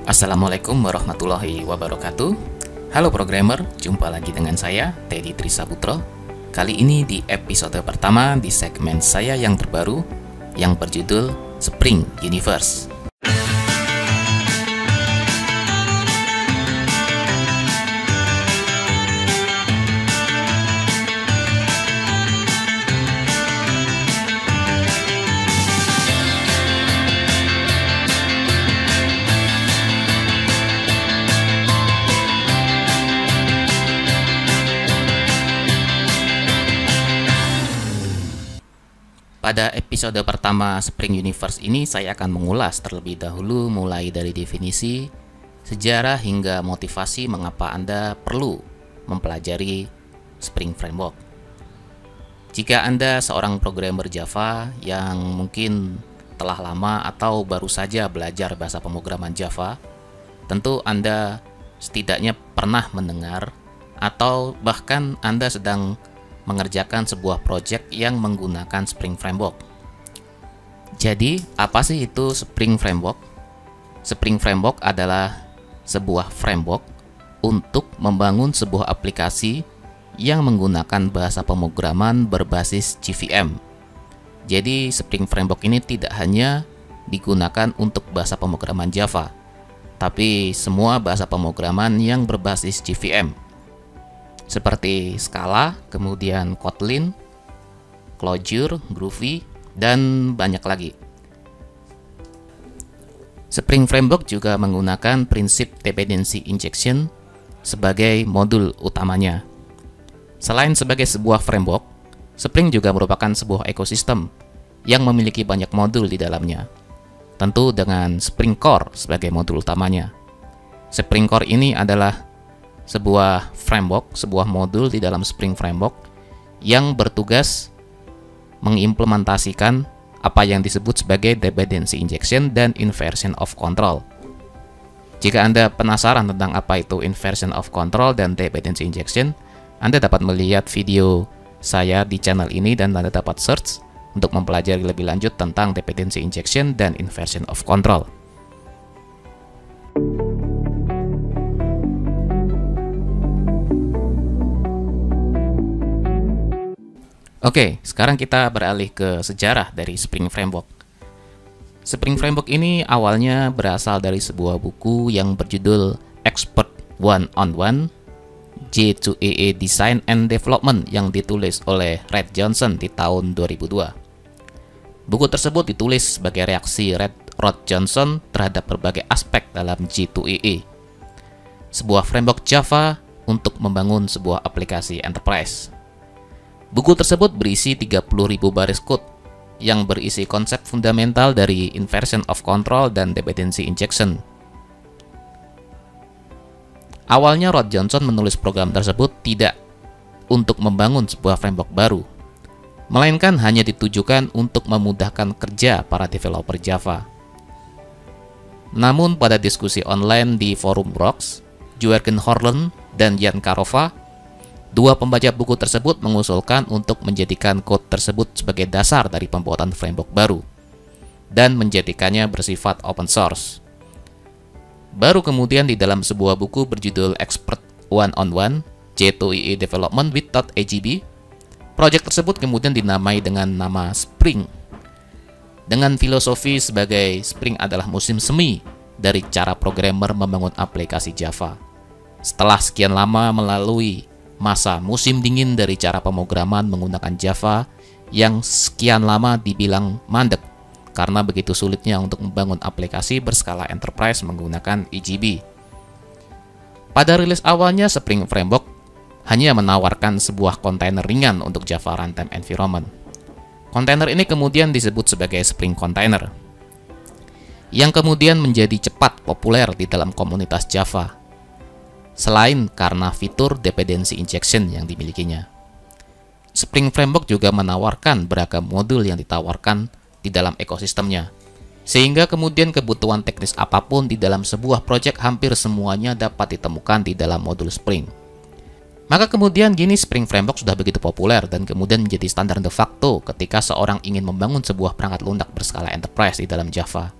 Assalamualaikum warahmatullahi wabarakatuh. Halo programmer, jumpa lagi dengan saya, Teddy Trisaputro. Kali ini di episode pertama di segmen saya yang terbaru yang berjudul Spring Universe. Pada episode pertama Spring Universe ini saya akan mengulas terlebih dahulu mulai dari definisi, sejarah hingga motivasi mengapa Anda perlu mempelajari Spring Framework. Jika Anda seorang programmer Java yang mungkin telah lama atau baru saja belajar bahasa pemrograman Java, tentu Anda setidaknya pernah mendengar atau bahkan Anda sedang mengerjakan sebuah project yang menggunakan Spring Framework. Jadi, apa sih itu Spring Framework? Spring Framework adalah sebuah framework untuk membangun sebuah aplikasi yang menggunakan bahasa pemrograman berbasis JVM. Jadi, Spring Framework ini tidak hanya digunakan untuk bahasa pemrograman Java, tapi semua bahasa pemrograman yang berbasis JVM, seperti Scala, kemudian Kotlin, Clojure, Groovy, dan banyak lagi. Spring Framework juga menggunakan prinsip dependency injection sebagai modul utamanya. Selain sebagai sebuah framework, Spring juga merupakan sebuah ekosistem yang memiliki banyak modul di dalamnya, tentu dengan Spring Core sebagai modul utamanya. Spring Core ini adalah sebuah framework, sebuah modul di dalam Spring Framework yang bertugas mengimplementasikan apa yang disebut sebagai dependency injection dan inversion of control. Jika Anda penasaran tentang apa itu inversion of control dan dependency injection, Anda dapat melihat video saya di channel ini dan Anda dapat search untuk mempelajari lebih lanjut tentang dependency injection dan inversion of control. Oke, sekarang kita beralih ke sejarah dari Spring Framework. Spring Framework ini awalnya berasal dari sebuah buku yang berjudul Expert One-on-One, J2EE Design and Development yang ditulis oleh Red Johnson di tahun 2002. Buku tersebut ditulis sebagai reaksi Rod Johnson terhadap berbagai aspek dalam J2EE, sebuah framework Java untuk membangun sebuah aplikasi enterprise. Buku tersebut berisi 30.000 baris kode yang berisi konsep fundamental dari inversion of control dan dependency injection. Awalnya Rod Johnson menulis program tersebut tidak untuk membangun sebuah framework baru, melainkan hanya ditujukan untuk memudahkan kerja para developer Java. Namun pada diskusi online di forum Rocks, Jürgen Horlen dan Jan Karova, dua pembaca buku tersebut mengusulkan untuk menjadikan kode tersebut sebagai dasar dari pembuatan framework baru dan menjadikannya bersifat open source. Baru kemudian di dalam sebuah buku berjudul Expert One-on-One, J2EE Development with .agb, proyek tersebut kemudian dinamai dengan nama Spring, dengan filosofi sebagai Spring adalah musim semi dari cara programmer membangun aplikasi Java. Setelah sekian lama melalui masa musim dingin dari cara pemrograman menggunakan Java yang sekian lama dibilang mandek karena begitu sulitnya untuk membangun aplikasi berskala enterprise menggunakan EJB. Pada rilis awalnya, Spring Framework hanya menawarkan sebuah kontainer ringan untuk Java Runtime Environment. Kontainer ini kemudian disebut sebagai Spring Container, yang kemudian menjadi cepat populer di dalam komunitas Java, selain karena fitur dependency injection yang dimilikinya. Spring Framework juga menawarkan beragam modul yang ditawarkan di dalam ekosistemnya, sehingga kemudian kebutuhan teknis apapun di dalam sebuah proyek hampir semuanya dapat ditemukan di dalam modul Spring. Maka kemudian gini Spring Framework sudah begitu populer dan kemudian menjadi standar de facto ketika seorang ingin membangun sebuah perangkat lunak berskala enterprise di dalam Java.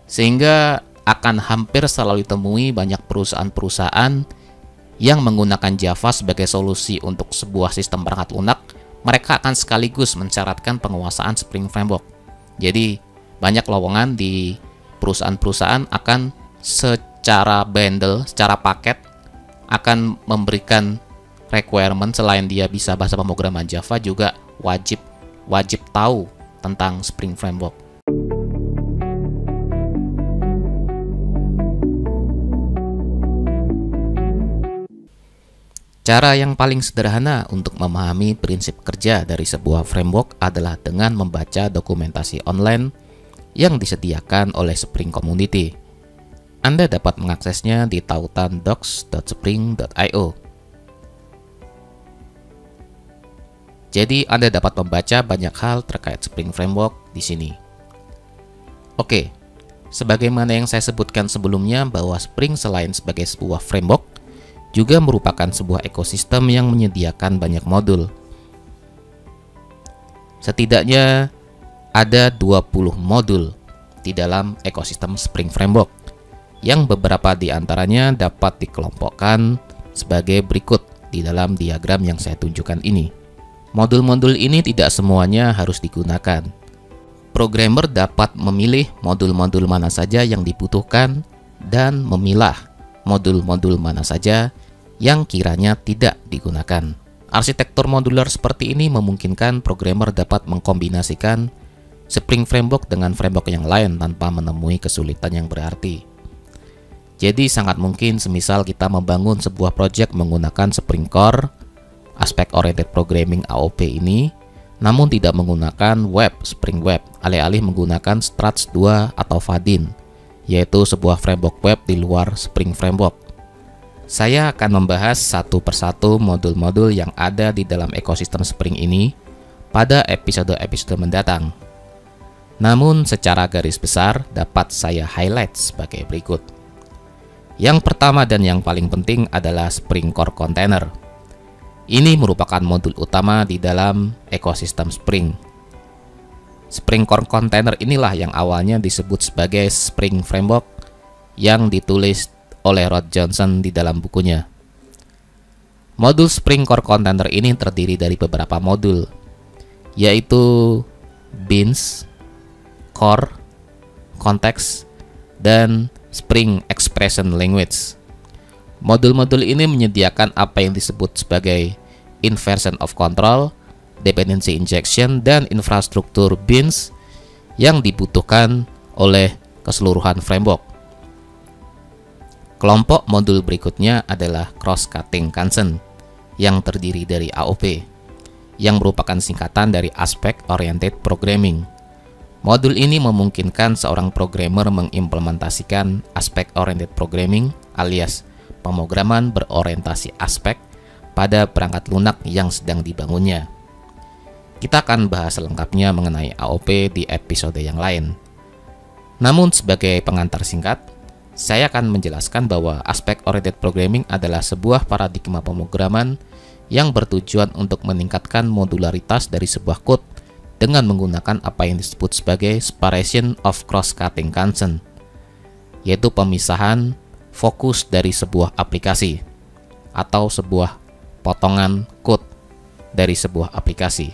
Sehingga akan hampir selalu ditemui banyak perusahaan-perusahaan yang menggunakan Java sebagai solusi untuk sebuah sistem perangkat lunak. Mereka akan sekaligus mensyaratkan penguasaan Spring Framework. Jadi, banyak lowongan di perusahaan-perusahaan akan secara bundle, secara paket, akan memberikan requirement selain dia bisa bahasa pemrograman Java, juga wajib tahu tentang Spring Framework. Cara yang paling sederhana untuk memahami prinsip kerja dari sebuah framework adalah dengan membaca dokumentasi online yang disediakan oleh Spring Community. Anda dapat mengaksesnya di tautan docs.spring.io. Jadi, Anda dapat membaca banyak hal terkait Spring Framework di sini. Oke, sebagaimana yang saya sebutkan sebelumnya bahwa Spring selain sebagai sebuah framework, juga merupakan sebuah ekosistem yang menyediakan banyak modul. Setidaknya ada 20 modul di dalam ekosistem Spring Framework, yang beberapa di antaranya dapat dikelompokkan sebagai berikut di dalam diagram yang saya tunjukkan ini. Modul-modul ini tidak semuanya harus digunakan. Programmer dapat memilih modul-modul mana saja yang dibutuhkan dan memilah modul-modul mana saja yang kiranya tidak digunakan. Arsitektur modular seperti ini memungkinkan programmer dapat mengkombinasikan Spring Framework dengan framework yang lain tanpa menemui kesulitan yang berarti. Jadi sangat mungkin semisal kita membangun sebuah project menggunakan Spring Core, Aspect Oriented Programming AOP ini, namun tidak menggunakan Spring Web, alih-alih menggunakan Struts 2 atau Vaadin, yaitu sebuah framework web di luar Spring Framework. Saya akan membahas satu persatu modul-modul yang ada di dalam ekosistem Spring ini pada episode-episode mendatang. Namun secara garis besar dapat saya highlight sebagai berikut. Yang pertama dan yang paling penting adalah Spring Core Container. Ini merupakan modul utama di dalam ekosistem Spring. Spring Core Container inilah yang awalnya disebut sebagai Spring Framework yang ditulis oleh Rod Johnson di dalam bukunya. Modul Spring Core Container ini terdiri dari beberapa modul, yaitu Beans, Core, Context, dan Spring Expression Language. Modul-modul ini menyediakan apa yang disebut sebagai inversion of control, dependency injection, dan infrastruktur beans yang dibutuhkan oleh keseluruhan framework. Kelompok modul berikutnya adalah Cross-Cutting Concern yang terdiri dari AOP, yang merupakan singkatan dari Aspect Oriented Programming. Modul ini memungkinkan seorang programmer mengimplementasikan Aspect Oriented Programming alias pemrograman berorientasi aspek pada perangkat lunak yang sedang dibangunnya. Kita akan bahas lengkapnya mengenai AOP di episode yang lain. Namun sebagai pengantar singkat, saya akan menjelaskan bahwa Aspect Oriented Programming adalah sebuah paradigma pemrograman yang bertujuan untuk meningkatkan modularitas dari sebuah code dengan menggunakan apa yang disebut sebagai separation of cross-cutting concern, yaitu pemisahan fokus dari sebuah aplikasi atau sebuah potongan code dari sebuah aplikasi.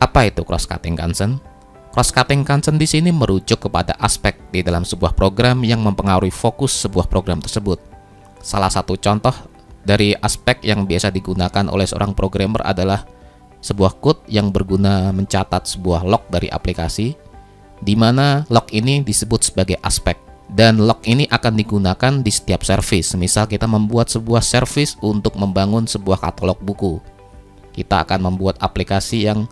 Apa itu cross-cutting concern? Cross-cutting concern di sini merujuk kepada aspek di dalam sebuah program yang mempengaruhi fokus sebuah program tersebut. Salah satu contoh dari aspek yang biasa digunakan oleh seorang programmer adalah sebuah code yang berguna mencatat sebuah log dari aplikasi, di mana log ini disebut sebagai aspek. Dan log ini akan digunakan di setiap service. Misal kita membuat sebuah service untuk membangun sebuah katalog buku. Kita akan membuat aplikasi yang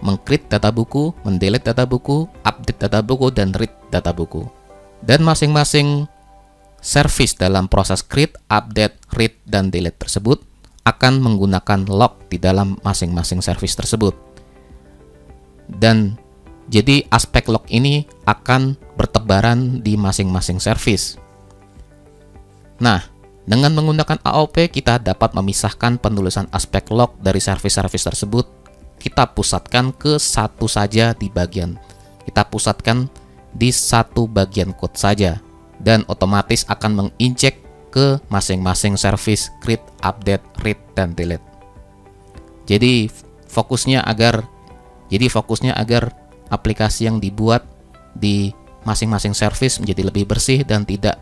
meng-create data buku, mendelete data buku, update data buku, dan read data buku. Dan masing-masing service dalam proses create, update, read, dan delete tersebut akan menggunakan log di dalam masing-masing service tersebut. Dan jadi aspek log ini akan bertebaran di masing-masing service. Nah, dengan menggunakan AOP kita dapat memisahkan penulisan aspek log dari service-service tersebut. Kita pusatkan ke satu saja di bagian. Kita pusatkan di satu bagian code saja dan otomatis akan menginjek ke masing-masing service create, update, read, dan delete. Jadi fokusnya agar aplikasi yang dibuat di masing-masing service menjadi lebih bersih dan tidak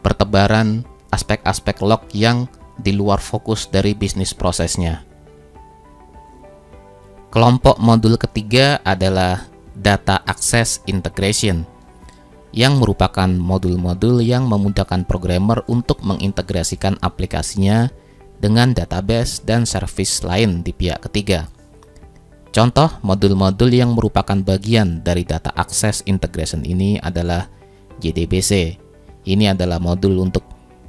bertebaran aspek-aspek log yang di luar fokus dari bisnis prosesnya. Kelompok modul ketiga adalah Data Access Integration, yang merupakan modul-modul yang memudahkan programmer untuk mengintegrasikan aplikasinya dengan database dan service lain di pihak ketiga. Contoh modul-modul yang merupakan bagian dari Data Access Integration ini adalah JDBC. Ini adalah modul untuk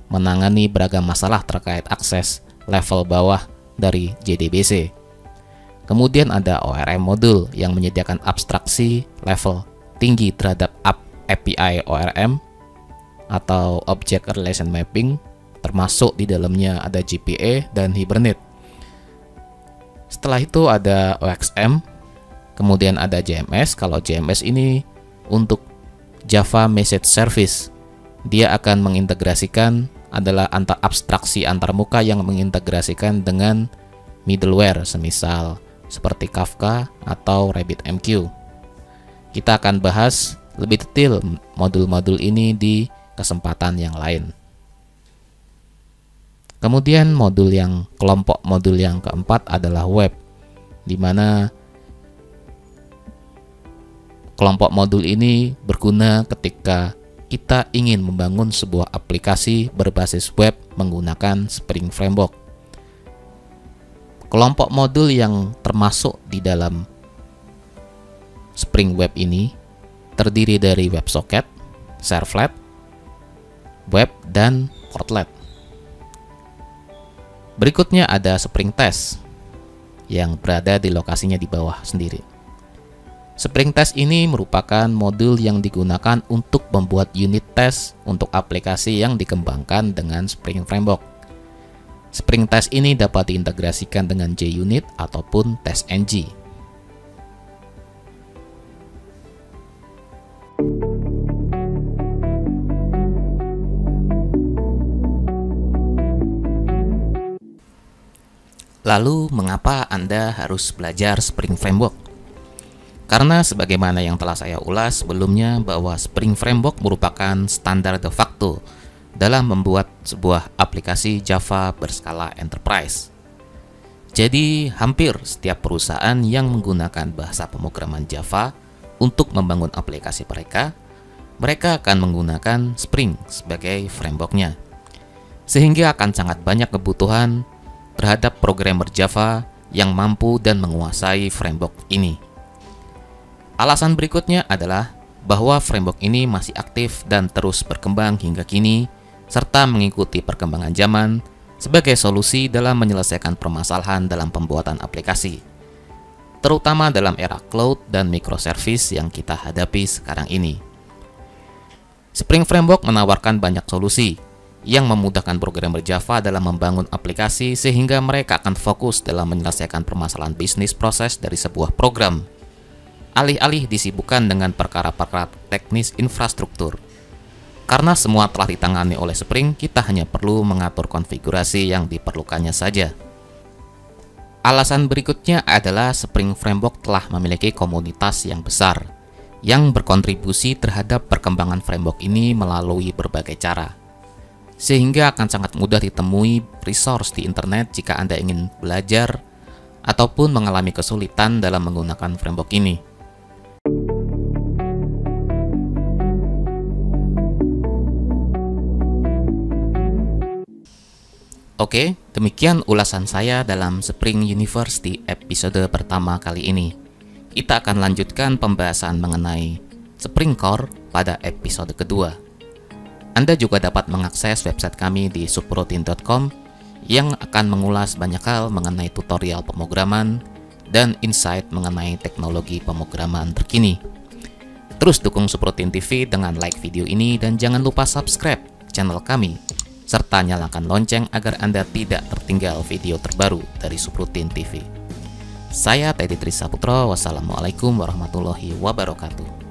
menangani beragam masalah terkait akses level bawah dari JDBC. Kemudian ada ORM modul yang menyediakan abstraksi level tinggi terhadap API ORM atau Object Relation Mapping, termasuk di dalamnya ada GPA dan Hibernate. Setelah itu ada OXM, kemudian ada JMS. Kalau JMS ini untuk Java Message Service, dia akan mengintegrasikan adalah abstraksi antarmuka yang mengintegrasikan dengan middleware semisal seperti Kafka atau RabbitMQ. Kita akan bahas lebih detail modul-modul ini di kesempatan yang lain. Kemudian kelompok modul yang keempat adalah web, di mana kelompok modul ini berguna ketika kita ingin membangun sebuah aplikasi berbasis web menggunakan Spring Framework. Kelompok modul yang termasuk di dalam Spring Web ini terdiri dari WebSocket, Servlet, Web, dan Portlet. Berikutnya ada Spring Test yang berada di lokasinya di bawah sendiri. Spring Test ini merupakan modul yang digunakan untuk membuat unit test untuk aplikasi yang dikembangkan dengan Spring Framework. Spring Test ini dapat diintegrasikan dengan JUnit ataupun TestNG. Lalu, mengapa Anda harus belajar Spring Framework? Karena sebagaimana yang telah saya ulas sebelumnya bahwa Spring Framework merupakan standar de facto dalam membuat sebuah aplikasi Java berskala enterprise. Jadi, hampir setiap perusahaan yang menggunakan bahasa pemrograman Java untuk membangun aplikasi mereka akan menggunakan Spring sebagai framework-nya. Sehingga akan sangat banyak kebutuhan terhadap programmer Java yang mampu dan menguasai framework ini. Alasan berikutnya adalah bahwa framework ini masih aktif dan terus berkembang hingga kini, serta mengikuti perkembangan zaman sebagai solusi dalam menyelesaikan permasalahan dalam pembuatan aplikasi, terutama dalam era cloud dan microservice yang kita hadapi sekarang ini. Spring Framework menawarkan banyak solusi yang memudahkan programmer Java dalam membangun aplikasi sehingga mereka akan fokus dalam menyelesaikan permasalahan bisnis proses dari sebuah program, alih-alih disibukkan dengan perkara-perkara teknis infrastruktur. Karena semua telah ditangani oleh Spring, kita hanya perlu mengatur konfigurasi yang diperlukannya saja. Alasan berikutnya adalah Spring Framework telah memiliki komunitas yang besar, yang berkontribusi terhadap perkembangan framework ini melalui berbagai cara. Sehingga akan sangat mudah ditemui resource di internet jika Anda ingin belajar ataupun mengalami kesulitan dalam menggunakan framework ini. Oke, demikian ulasan saya dalam Spring Universe di episode pertama kali ini. Kita akan lanjutkan pembahasan mengenai Spring Core pada episode kedua. Anda juga dapat mengakses website kami di subroutine.com yang akan mengulas banyak hal mengenai tutorial pemrograman dan insight mengenai teknologi pemrograman terkini. Terus dukung Subroutine TV dengan like video ini dan jangan lupa subscribe channel kami serta nyalakan lonceng agar Anda tidak tertinggal video terbaru dari Subroutine TV. Saya Teddy Trisaputro, wassalamualaikum warahmatullahi wabarakatuh.